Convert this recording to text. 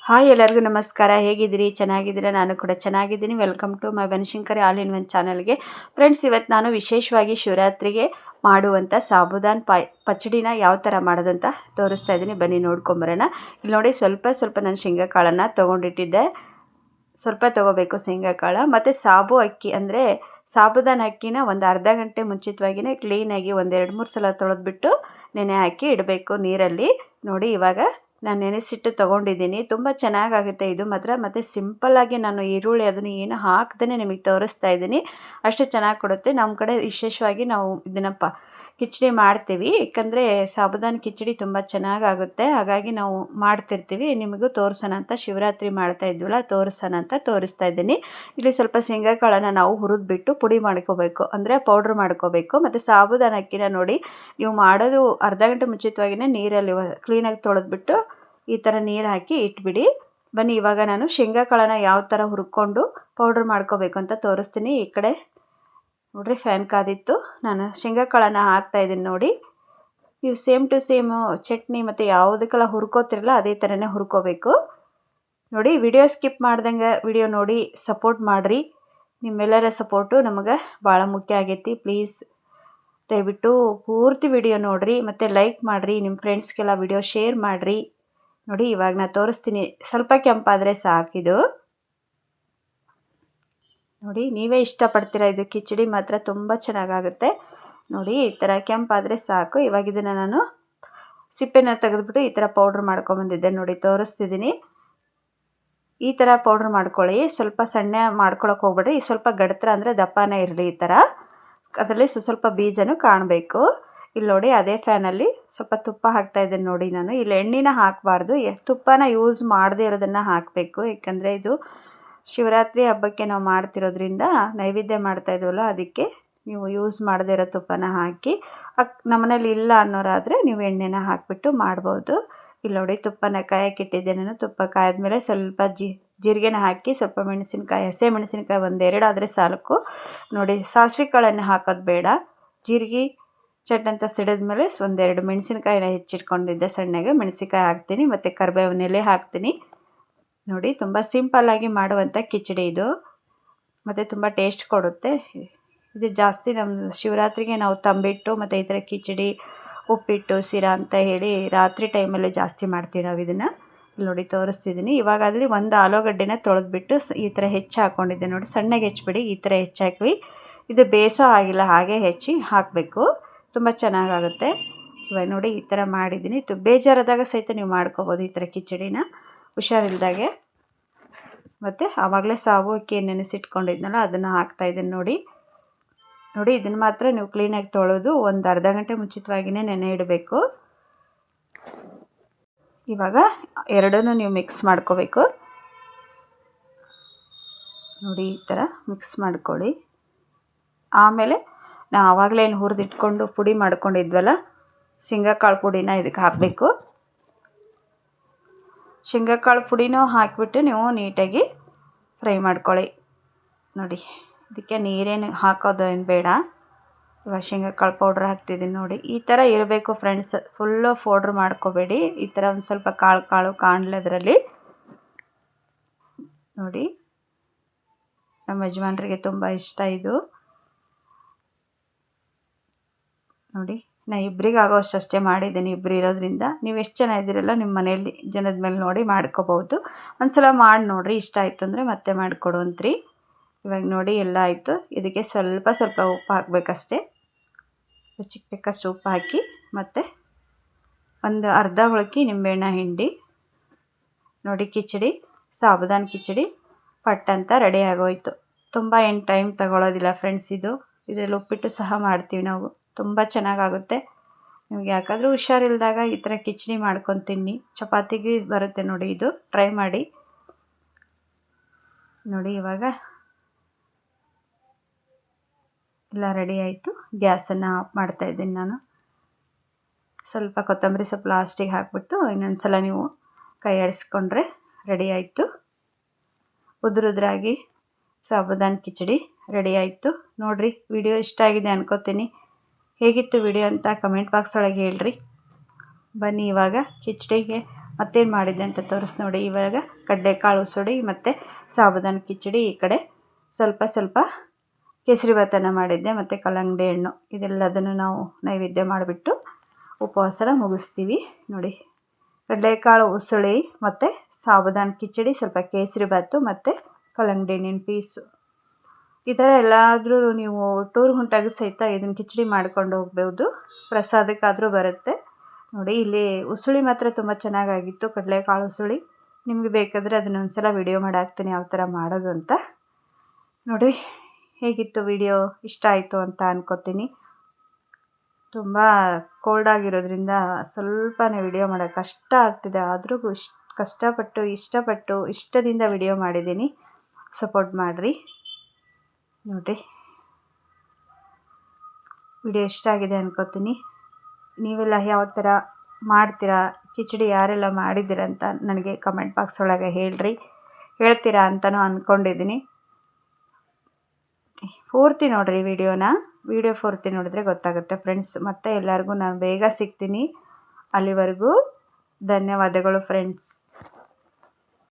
Hi ಎಲ್ಲರಿಗೂ ನಮಸ್ಕಾರ. ಹೇಗಿದ್ದೀರಿ? ಚೆನ್ನಾಗಿದ್ದೀರಾ? ನಾನು ಕೂಡ ಚೆನ್ನಾಗಿದ್ದೀನಿ. Welcome to my Banashankari all in one ಚಾನಲ್ಗೆ. ಫ್ರೆಂಡ್ಸ್, ಇವತ್ತು ನಾನು ವಿಶೇಷವಾಗಿ ಶಿವರಾತ್ರಿಗೆ ಮಾಡುವಂಥ ಸಾಬುದಾನ್ ಪಚಡಿನ ಯಾವ ಥರ ಮಾಡೋದಂತ ತೋರಿಸ್ತಾ ಇದ್ದೀನಿ. ಬನ್ನಿ ನೋಡ್ಕೊಂಬರೋಣ. ಇಲ್ಲಿ ನೋಡಿ, ಸ್ವಲ್ಪ ನಾನು ಶೇಂಗಾ ಕಾಳನ್ನು ತೊಗೊಂಡಿಟ್ಟಿದ್ದೆ. ಸ್ವಲ್ಪ ತೊಗೋಬೇಕು ಶೇಂಗಾ ಕಾಳು. ಮತ್ತು ಸಾಬು ಅಕ್ಕಿ ಅಂದರೆ ಸಾಬುದಾನ ಅಕ್ಕಿನ ಒಂದು ಅರ್ಧ ಗಂಟೆ ಮುಂಚಿತವಾಗಿಯೇ ಕ್ಲೀನಾಗಿ ಒಂದು 2-3 ಸಲ ತೊಳೆದ್ಬಿಟ್ಟು ನೆನೆ ಹಾಕಿ ಇಡಬೇಕು ನೀರಲ್ಲಿ. ನೋಡಿ, ಇವಾಗ ನಾನು ನೆನೆಸಿಟ್ಟು ತೊಗೊಂಡಿದ್ದೀನಿ. ತುಂಬ ಚೆನ್ನಾಗಾಗುತ್ತೆ ಇದು ಮಾತ್ರ. ಮತ್ತು ಸಿಂಪಲ್ಲಾಗಿ ನಾನು ಈರುಳ್ಳಿ ಅದನ್ನು ಏನು ಹಾಕ್ದೇ ನಿಮಗೆ ತೋರಿಸ್ತಾ ಇದ್ದೀನಿ. ಅಷ್ಟು ಚೆನ್ನಾಗಿ ಕೊಡುತ್ತೆ. ನಮ್ಮ ಕಡೆ ವಿಶೇಷವಾಗಿ ನಾವು ಇದನ್ನು ಕಿಚಡಿ ಮಾಡ್ತೀವಿ. ಏಕೆಂದರೆ ಸಾಬುದಾನ ಕಿಚಡಿ ತುಂಬ ಚೆನ್ನಾಗಾಗುತ್ತೆ. ಹಾಗಾಗಿ ನಾವು ಮಾಡ್ತಿರ್ತೀವಿ. ನಿಮಗೂ ತೋರಿಸೋಣ ಅಂತ, ಶಿವರಾತ್ರಿ ಮಾಡ್ತಾ ಇದ್ವಲ್ಲ, ತೋರಿಸೋಣ ಅಂತ ತೋರಿಸ್ತಾ ಇದ್ದೀನಿ. ಇಲ್ಲಿ ಸ್ವಲ್ಪ ಶೇಂಗಾ ಕಾಳನ್ನು ನಾವು ಹುರಿದ್ಬಿಟ್ಟು ಪುಡಿ ಮಾಡ್ಕೋಬೇಕು, ಅಂದರೆ ಪೌಡ್ರ್ ಮಾಡ್ಕೋಬೇಕು. ಮತ್ತು ಸಾಬುದಾನ ಅಕ್ಕಿನ ನೋಡಿ, ನೀವು ಮಾಡೋದು ಅರ್ಧ ಗಂಟೆ ಮುಂಚಿತವಾಗಿಯೇ ನೀರಲ್ಲಿ ಕ್ಲೀನಾಗಿ ತೊಳೆದ್ಬಿಟ್ಟು ಈ ಥರ ನೀರು ಹಾಕಿ ಇಟ್ಬಿಡಿ. ಬನ್ನಿ, ಇವಾಗ ನಾನು ಶೇಂಗಾ ಕಾಳನ್ನು ಯಾವ ಥರ ಹುರ್ಕೊಂಡು ಪೌಡ್ರ್ ಮಾಡ್ಕೋಬೇಕು ಅಂತ ತೋರಿಸ್ತೀನಿ. ಈ ಕಡೆ ನೋಡಿರಿ, ಫ್ಯಾನ್ ಕಾದಿತ್ತು. ನಾನು ಶೇಂಗಾ ಕಾಳನ್ನು ಹಾಕ್ತಾಯಿದ್ದೀನಿ ನೋಡಿ. ನೀವು ಸೇಮ್ ಟು ಸೇಮು ಚಟ್ನಿ ಮತ್ತು ಯಾವುದಕ್ಕೆಲ್ಲ ಹುರ್ಕೋತಿರಲ್ಲ ಅದೇ ಥರನೇ ಹುರ್ಕೋಬೇಕು. ನೋಡಿ, ವಿಡಿಯೋ ಸ್ಕಿಪ್ ಮಾಡ್ದಂಗೆ ವಿಡಿಯೋ ನೋಡಿ ಸಪೋರ್ಟ್ ಮಾಡಿರಿ. ನಿಮ್ಮೆಲ್ಲರ ಸಪೋರ್ಟು ನಮಗೆ ಭಾಳ ಮುಖ್ಯ ಆಗೈತಿ. ಪ್ಲೀಸ್ ದಯವಿಟ್ಟು ಪೂರ್ತಿ ವಿಡಿಯೋ ನೋಡಿರಿ ಮತ್ತು ಲೈಕ್ ಮಾಡಿರಿ. ನಿಮ್ಮ ಫ್ರೆಂಡ್ಸ್ಗೆಲ್ಲ ವಿಡಿಯೋ ಶೇರ್ ಮಾಡಿರಿ. ನೋಡಿ, ಇವಾಗ ನಾನು ತೋರಿಸ್ತೀನಿ. ಸ್ವಲ್ಪ ಕೆಂಪಾದರೆ ಸಾಕಿದು. ನೋಡಿ, ನೀವೇ ಇಷ್ಟಪಡ್ತೀರ. ಇದು ಕಿಚಡಿ ಮಾತ್ರ ತುಂಬ ಚೆನ್ನಾಗಾಗುತ್ತೆ. ನೋಡಿ, ಈ ಥರ ಕೆಂಪಾದರೆ ಸಾಕು. ಇವಾಗ ಇದನ್ನು ನಾನು ಸಿಪ್ಪೆನ ತೆಗೆದುಬಿಟ್ಟು ಈ ಥರ ಪೌಡ್ರ್ ಮಾಡ್ಕೊಂಬಂದಿದ್ದೆ. ನೋಡಿ, ತೋರಿಸ್ತಿದ್ದೀನಿ. ಈ ಥರ ಪೌಡ್ರ್ ಮಾಡ್ಕೊಳ್ಳಿ. ಸ್ವಲ್ಪ ಸಣ್ಣ ಮಾಡ್ಕೊಳಕ್ಕೆ ಹೋಗ್ಬೇಡ್ರಿ. ಸ್ವಲ್ಪ ಗಡ್ತ್ರ ಅಂದರೆ ದಪ್ಪನೇ ಇರಲಿ. ಈ ಥರ ಅದರಲ್ಲಿ ಸ್ವಲ್ಪ ಬೀಜನೂ ಕಾಣಬೇಕು. ಇಲ್ಲಿ ನೋಡಿ, ಅದೇ ಫ್ಯಾನಲ್ಲಿ ಸ್ವಲ್ಪ ತುಪ್ಪ ಹಾಕ್ತಾಯಿದ್ದೇನೆ ನೋಡಿ. ನಾನು ಇಲ್ಲಿ ಎಣ್ಣೆನ ಹಾಕಬಾರ್ದು, ತುಪ್ಪನ ಯೂಸ್ ಮಾಡದೇ ಇರೋದನ್ನು ಹಾಕಬೇಕು. ಏಕೆಂದರೆ ಇದು ಶಿವರಾತ್ರಿ ಹಬ್ಬಕ್ಕೆ ನಾವು ಮಾಡ್ತಿರೋದ್ರಿಂದ, ನೈವೇದ್ಯ ಮಾಡ್ತಾಯಿದ್ವಲ್ಲ, ಅದಕ್ಕೆ ನೀವು ಯೂಸ್ ಮಾಡದೇ ಇರೋ ತುಪ್ಪನ ಹಾಕಿ. ನಮ್ಮನೇಲಿ ಇಲ್ಲ ಅನ್ನೋರಾದರೆ ನೀವು ಎಣ್ಣೆನ ಹಾಕಿಬಿಟ್ಟು ಮಾಡ್ಬೋದು. ಇಲ್ಲಿ ನೋಡಿ, ತುಪ್ಪನ ಕಾಯಕ್ಕಿಟ್ಟಿದ್ದೆ ನಾನು. ತುಪ್ಪ ಕಾಯ್ದ್ಮೇಲೆ ಸ್ವಲ್ಪ ಜೀರಿಗೆನ ಹಾಕಿ, ಸ್ವಲ್ಪ ಮೆಣಸಿನ್ಕಾಯಿ, ಹಸಿ ಮೆಣಸಿನ್ಕಾಯಿ 1-2 ಆದರೆ ಸಾಕು. ನೋಡಿ, ಸಾಸಿವೆ ಕಾಳನ್ನು ಹಾಕೋದು ಬೇಡ. ಜೀರಿಗೆ ಚಟ್ ಅಂತ ಸಿಡಿದ್ಮೇಲೆ 1-2 ಮೆಣಸಿನ್ಕಾಯಿನ ಹೆಚ್ಚಿಟ್ಕೊಂಡಿದ್ದೆ ಸಣ್ಣಗೆ. ಮೆಣಸಿನ್ಕಾಯಿ ಹಾಕ್ತೀನಿ ಮತ್ತು ಕರಿಬೇವಿನ ಎಲೆ ಹಾಕ್ತೀನಿ. ನೋಡಿ, ತುಂಬ ಸಿಂಪಲ್ಲಾಗಿ ಮಾಡುವಂಥ ಕಿಚಡಿ ಇದು. ಮತ್ತು ತುಂಬ ಟೇಸ್ಟ್ ಕೊಡುತ್ತೆ. ಇದು ಜಾಸ್ತಿ ನಮ್ಮ ಶಿವರಾತ್ರಿಗೆ ನಾವು ತಂಬಿಟ್ಟು ಮತ್ತು ಈ ಥರ ಕಿಚಡಿ, ಉಪ್ಪಿಟ್ಟು, ಶಿರಾ ಅಂತ ಹೇಳಿ ರಾತ್ರಿ ಟೈಮಲ್ಲಿ ಜಾಸ್ತಿ ಮಾಡ್ತೀವಿ ನಾವು ಇದನ್ನು. ನೋಡಿ, ತೋರಿಸ್ತಿದ್ದೀನಿ. ಇವಾಗ ಅದರಲ್ಲಿ ಒಂದು ಆಲೂಗಡ್ಡೆನ ತೊಳೆದ್ಬಿಟ್ಟು ಈ ಥರ ಹೆಚ್ಚಿ ಹಾಕ್ಕೊಂಡಿದ್ದೆ ನೋಡಿ. ಸಣ್ಣಗೆ ಹೆಚ್ಚಿಬಿಡಿ. ಈ ಥರ ಹೆಚ್ಚಾಕಿ, ಇದು ಬೇಯಿಸೋ ಆಗಿಲ್ಲ, ಹಾಗೆ ಹೆಚ್ಚಿ ಹಾಕಬೇಕು. ತುಂಬ ಚೆನ್ನಾಗಾಗುತ್ತೆ. ಇವಾಗ ನೋಡಿ, ಈ ಥರ ಮಾಡಿದ್ದೀನಿ. ಬೇಜಾರಾದಾಗ ಸಹಿತ ನೀವು ಮಾಡ್ಕೋಬೋದು ಈ ಥರ ಕಿಚಡಿನ, ಹುಷಾರಿಲ್ದಾಗೆ. ಮತ್ತು ಆವಾಗಲೇ ಸಾಬು ಅಕ್ಕಿ ನೆನೆಸಿಟ್ಕೊಂಡಿದ್ನಲ್ಲ, ಅದನ್ನು ಹಾಕ್ತಾಯಿದ್ದೀನಿ ನೋಡಿ. ನೋಡಿ, ಇದನ್ನು ಮಾತ್ರ ನೀವು ಕ್ಲೀನಾಗಿ ತೊಳೆದು ಒಂದು ಅರ್ಧ ಗಂಟೆ ಮುಂಚಿತವಾಗಿಯೇ ನೆನೆ ಇಡಬೇಕು. ಇವಾಗ ಎರಡನ್ನೂ ನೀವು ಮಿಕ್ಸ್ ಮಾಡ್ಕೋಬೇಕು. ನೋಡಿ, ಈ ಥರ ಮಿಕ್ಸ್ ಮಾಡ್ಕೊಳ್ಳಿ. ಆಮೇಲೆ ನಾವು ಆವಾಗಲೇ ಏನು ಹುರಿದಿಟ್ಕೊಂಡು ಪುಡಿ ಮಾಡ್ಕೊಂಡಿದ್ವಲ್ಲ, ಶೇಂಗಾ ಕಾಳು ಪುಡಿನ ಇದಕ್ಕೆ ಹಾಕಬೇಕು. ಶೇಂಗಾ ಕಾಳು ಪುಡಿನೂ ಹಾಕಿಬಿಟ್ಟು ನೀವು ನೀಟಾಗಿ ಫ್ರೈ ಮಾಡ್ಕೊಳ್ಳಿ. ನೋಡಿ, ಇದಕ್ಕೆ ನೀರೇನು ಹಾಕೋದೇನು ಬೇಡ. ಇವಾಗ ಶೇಂಗಾ ಕಾಳು ಪೌಡ್ರ್ ಹಾಕ್ತಿದ್ದೀನಿ ನೋಡಿ. ಈ ಥರ ಇರಬೇಕು ಫ್ರೆಂಡ್ಸ್. ಫುಲ್ಲು ಪೌಡ್ರ್ ಮಾಡ್ಕೋಬೇಡಿ. ಈ ಥರ ಒಂದು ಸ್ವಲ್ಪ ಕಾಳು ಕಾಣಲಿ ಅದರಲ್ಲಿ. ನೋಡಿ, ನಮ್ಮ ಯಜಮಾನ್ರಿಗೆ ತುಂಬ ಇಷ್ಟ ಇದು. ನೋಡಿ, ನಾನು ಇಬ್ಬರಿಗೆ ಆಗೋಷ್ಟೇ ಮಾಡಿದ್ದೀನಿ. ಇಬ್ಬರು ಇರೋದ್ರಿಂದ ನೀವು ಎಷ್ಟು ಜನ ಇದ್ದೀರಲ್ಲ, ನಿಮ್ಮ ಮನೆಯಲ್ಲಿ ಜನದ ಮೇಲೆ ನೋಡಿ ಮಾಡ್ಕೋಬೋದು. ಒಂದು ಸಲ ಮಾಡಿ ನೋಡಿರಿ, ಇಷ್ಟ ಆಯಿತು ಅಂದರೆ ಮತ್ತೆ ಮಾಡಿಕೊಡುವಂತ್ರಿ. ಇವಾಗ ನೋಡಿ, ಎಲ್ಲ ಆಯಿತು. ಇದಕ್ಕೆ ಸ್ವಲ್ಪ ಉಪ್ಪು ಹಾಕಬೇಕಷ್ಟೇ. ರುಚಿಗೆ ತಕ್ಕಷ್ಟು ಉಪ್ಪು ಹಾಕಿ, ಮತ್ತು ಒಂದು ಅರ್ಧ ಹೋಳಿಗೆ ನಿಂಬೆಹಣ್ಣು ಹಿಂಡಿ. ನೋಡಿ, ಕಿಚಡಿ, ಸಾಬುದಾನ ಕಿಚಡಿ ಪಟ್ಟಂತ ರೆಡಿ ಆಗೋಯಿತು. ತುಂಬ ಏನು ಟೈಮ್ ತಗೊಳ್ಳೋದಿಲ್ಲ ಫ್ರೆಂಡ್ಸ್. ಇದರಲ್ಲಿ ಉಪ್ಪಿಟ್ಟು ಸಹ ಮಾಡ್ತೀವಿ ನಾವು. ತುಂಬ ಚೆನ್ನಾಗಾಗುತ್ತೆ. ನಿಮ್ಗೆ ಯಾಕಾದರೂ ಹುಷಾರಿಲ್ದಾಗ ಈ ಥರ ಕಿಚಡಿ ಮಾಡ್ಕೊಂಡು ತಿನ್ನಿ. ಚಪಾತಿಗೆ ಬರುತ್ತೆ ನೋಡಿ. ಇದು ಟ್ರೈ ಮಾಡಿ ನೋಡಿ. ಇವಾಗ ಎಲ್ಲ ರೆಡಿ ಆಯಿತು. ಗ್ಯಾಸನ್ನು ಆಫ್ ಮಾಡ್ತಾಯಿದ್ದೀನಿ ನಾನು. ಸ್ವಲ್ಪ ಕೊತ್ತಂಬರಿ ಸೊಪ್ಪು ಲಾಸ್ಟಿಗೆ ಹಾಕಿಬಿಟ್ಟು ಇನ್ನೊಂದು ಸಲ ನೀವು ಕೈ ಆಡಿಸ್ಕೊಂಡ್ರೆ ರೆಡಿ ಆಯಿತು. ಉದುರಾಗಿ ಸಾಬುದಾನ ಕಿಚಡಿ ರೆಡಿ ಆಯಿತು. ನೋಡಿರಿ, ವಿಡಿಯೋ ಇಷ್ಟ ಆಗಿದೆ ಅನ್ಕೋತೀನಿ. ಹೇಗಿತ್ತು ವಿಡಿಯೋ ಅಂತ ಕಮೆಂಟ್ ಬಾಕ್ಸ್ ಒಳಗೆ ಹೇಳ್ರಿ. ಬನ್ನಿ, ಇವಾಗ ಕಿಚಡಿಗೆ ಮತ್ತೇನು ಮಾಡಿದ್ದೆ ಅಂತ ತೋರಿಸಿ ನೋಡಿ. ಇವಾಗ ಕಡಲೆಕಾಳು ಉಸುಳಿ ಮತ್ತು ಸಾಬುದಾನ ಕಿಚಡಿ, ಈ ಕಡೆ ಸ್ವಲ್ಪ ಕೇಸರಿಬಾತನ್ನು ಮಾಡಿದ್ದೆ ಮತ್ತು ಕಲ್ಲಂಗಡಿ ಹಣ್ಣು, ಇದೆಲ್ಲದನ್ನು ನಾವು ನೈವೇದ್ಯ ಮಾಡಿಬಿಟ್ಟು ಉಪವಾಸನ ಮುಗಿಸ್ತೀವಿ ನೋಡಿ. ಕಡಲೆಕಾಳು ಉಸುಳಿ ಮತ್ತು ಸಾಬುದಾನ ಕಿಚಡಿ, ಸ್ವಲ್ಪ ಕೇಸರಿಬಾತು ಮತ್ತು ಕಲ್ಲಂಗಡಿ ಹಣ್ಣಿನ ಪೀಸು. ಈ ಥರ ಎಲ್ಲಾದರೂ ನೀವು ಟೂರ್ ಹೊಂಟಾಗ ಸಹಿತ ಇದನ್ನು ಕಿಚಡಿ ಮಾಡ್ಕೊಂಡು ಹೋಗ್ಬೋದು, ಪ್ರಸಾದಕ್ಕಾದರೂ ಬರುತ್ತೆ ನೋಡಿ. ಇಲ್ಲಿ ಉಸುಳಿ ಮಾತ್ರ ತುಂಬ ಚೆನ್ನಾಗಾಗಿತ್ತು, ಕಡಲೆಕಾಳು ಉಸುಳಿ. ನಿಮಗೆ ಬೇಕಾದರೆ ಅದನ್ನ ಒಂದ್ಸಲ ವಿಡಿಯೋ ಮಾಡಿ ಹಾಕ್ತೀನಿ ಯಾವ ಥರ ಮಾಡೋದು ಅಂತ ನೋಡಿ. ಹೇಗಿತ್ತು ವಿಡಿಯೋ? ಇಷ್ಟ ಆಯಿತು ಅಂತ ಅನ್ಕೋತೀನಿ. ತುಂಬ ಕೋಲ್ಡ್ ಆಗಿರೋದ್ರಿಂದ ಸ್ವಲ್ಪನೇ ವಿಡಿಯೋ ಮಾಡೋಕ್ಕೆ ಕಷ್ಟ ಆಗ್ತಿದೆ, ಆದರೂ ಕಷ್ಟಪಟ್ಟು ಇಷ್ಟದಿಂದ ವಿಡಿಯೋ ಮಾಡಿದ್ದೀನಿ. ಸಪೋರ್ಟ್ ಮಾಡಿರಿ ನೋಡಿರಿ. ವಿಡಿಯೋ ಇಷ್ಟ ಆಗಿದೆ ಅನ್ಕೋತೀನಿ. ನೀವೆಲ್ಲ ಯಾವ ಥರ ಮಾಡ್ತೀರಾ, ಕಿಚಡಿ ಯಾರೆಲ್ಲ ಮಾಡಿದ್ದೀರ ಅಂತ ನನಗೆ ಕಮೆಂಟ್ ಬಾಕ್ಸ್ ಒಳಗೆ ಹೇಳ್ತೀರಾ ಅಂತಲೂ ಅಂದ್ಕೊಂಡಿದ್ದೀನಿ. ಪೂರ್ತಿ ನೋಡಿರಿ ವಿಡಿಯೋ ಪೂರ್ತಿ ನೋಡಿದ್ರೆ ಗೊತ್ತಾಗುತ್ತೆ ಫ್ರೆಂಡ್ಸ್. ಮತ್ತೆ ಎಲ್ಲರಿಗೂ ನಾನು ಬೇಗ ಸಿಗ್ತೀನಿ. ಅಲ್ಲಿವರೆಗೂ ಧನ್ಯವಾದಗಳು ಫ್ರೆಂಡ್ಸ್.